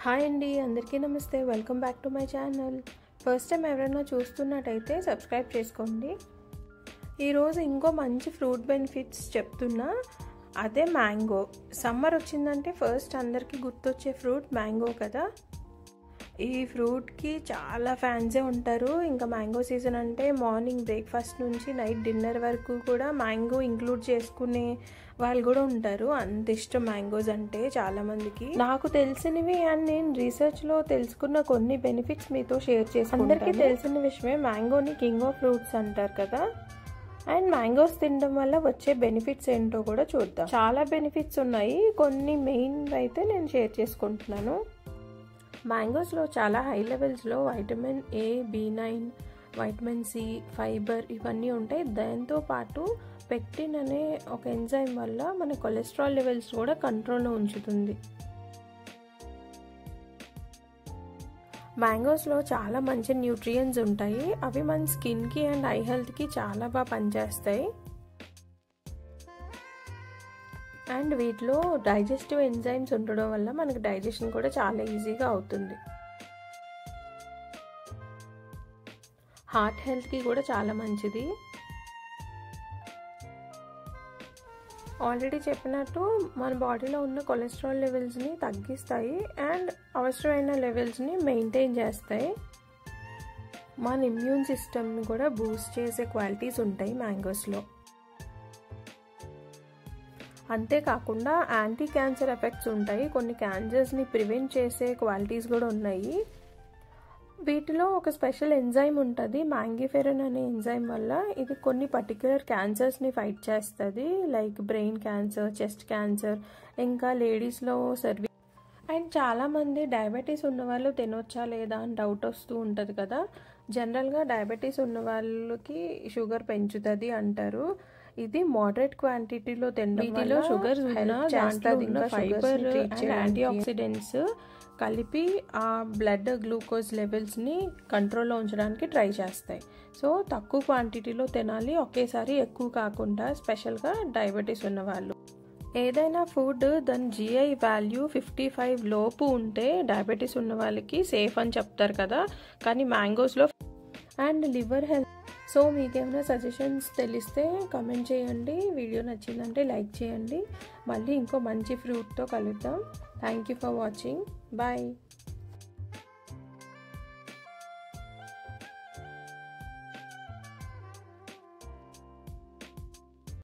Hi అండి, అందరికీ నమస్తే. Welcome back to my channel. First time ఎవరైనా చూస్తున్నట్టయితే సబ్స్క్రైబ్ చేసుకోండి. ఈరోజు ఇంకో మంచి ఫ్రూట్ బెనిఫిట్స్ చెప్తున్నా, అదే మ్యాంగో. సమ్మర్ వచ్చిందంటే ఫస్ట్ అందరికీ గుర్తొచ్చే ఫ్రూట్ మ్యాంగో కదా. ఈ ఫ్రూట్కి చాలా ఫ్యాన్సే ఉంటారు. ఇంకా మ్యాంగో సీజన్ అంటే మార్నింగ్ బ్రేక్ఫాస్ట్ నుంచి నైట్ డిన్నర్ వరకు కూడా మ్యాంగో ఇంక్లూడ్ చేసుకునే వాళ్ళు కూడా ఉంటారు. అంత ఇష్టం మ్యాంగోస్ అంటే చాలామందికి. నాకు తెలిసినవి అండ్ నేను రీసెర్చ్లో తెలుసుకున్న కొన్ని బెనిఫిట్స్ మీతో షేర్ చేసుకుంటాను. అందరికీ తెలిసిన విషయమే, మ్యాంగోని కింగ్ ఆఫ్ ఫ్రూట్స్ అంటారు కదా. అండ్ మ్యాంగోస్ తినడం వల్ల వచ్చే బెనిఫిట్స్ ఏంటో కూడా చూద్దాం. చాలా బెనిఫిట్స్ ఉన్నాయి, కొన్ని మెయిన్ అయితే నేను షేర్ చేసుకుంటున్నాను. మ్యాంగోస్లో చాలా హై లెవెల్స్లో vitamin A, B9, vitamin C, fibre ఇవన్నీ ఉంటాయి. దాంతోపాటు పెక్టిన్ అనే ఒక ఎంజైమ్ వల్ల మన కొలెస్ట్రాల్ లెవెల్స్ కూడా కంట్రోల్లో ఉంచుతుంది. మ్యాంగోస్లో చాలా మంచి న్యూట్రియంట్స్ ఉంటాయి. అవి మన స్కిన్కి అండ్ ఐ హెల్త్కి చాలా బాగా పనిచేస్తాయి. అండ్ వీటిలో డైజెస్టివ్ ఎంజైమ్స్ ఉండడం వల్ల మనకి డైజెషన్ కూడా చాలా ఈజీగా అవుతుంది. హార్ట్ హెల్త్కి కూడా చాలా మంచిది. ఆల్రెడీ చెప్పినట్టు మన బాడీలో ఉన్న కొలెస్ట్రాల్ లెవెల్స్ని తగ్గిస్తాయి అండ్ అవసరమైన లెవెల్స్ని మెయింటైన్ చేస్తాయి. మన ఇమ్యూన్ సిస్టమ్ని కూడా బూస్ట్ చేసే క్వాలిటీస్ ఉంటాయి మ్యాంగోస్లో. అంతేకాకుండా యాంటీ క్యాన్సర్ ఎఫెక్ట్స్ ఉంటాయి. కొన్ని క్యాన్సర్స్ని ప్రివెంట్ చేసే క్వాలిటీస్ కూడా ఉన్నాయి. వీటిలో ఒక స్పెషల్ ఎంజైమ్ ఉంటుంది, మ్యాంగిఫెరిన్ అనే ఎంజైమ్ వల్ల. ఇది కొన్ని పర్టిక్యులర్ క్యాన్సర్స్ని ఫైట్ చేస్తుంది, like brain cancer, chest cancer, ఇంకా లేడీస్లో అండ్ చాలామంది డయాబెటీస్ ఉన్న వాళ్ళు తినొచ్చా లేదా అని డౌట్ వస్తూ ఉంటుంది కదా. జనరల్గా డయాబెటీస్ ఉన్న వాళ్ళకి షుగర్ పెంచుతుంది అంటారు. ఇది మోడరేట్ క్వాంటిటీలో తినడం వల్ల షుగర్ చేస్తుంది. ఇంకా ఫైబర్ అండ్ యాంటీ ఆక్సిడెంట్స్ కలిపి ఆ బ్లడ్ గ్లూకోజ్ లెవెల్స్ని కంట్రోల్లో ఉంచడానికి ట్రై చేస్తాయి. సో తక్కువ క్వాంటిటీలో తినాలి, ఒకేసారి ఎక్కువ కాకుండా, స్పెషల్గా డయాబెటీస్ ఉన్నవాళ్ళు. ఏదైనా ఫుడ్ దాని GI వాల్యూ 55 లోపు ఉంటే డయాబెటీస్ ఉన్న వాళ్ళకి సేఫ్ అని చెప్తారు కదా. కానీ మ్యాంగోస్లో అండ్ లివర్ హెల్త్. సో మీకేమైనా సజెషన్స్ తెలిస్తే కమెంట్ చేయండి. వీడియో నచ్చిందంటే లైక్ చేయండి. మళ్ళీ ఇంకో మంచి ఫ్రూట్తో కలుద్దాం. Thank you for watching. Bye.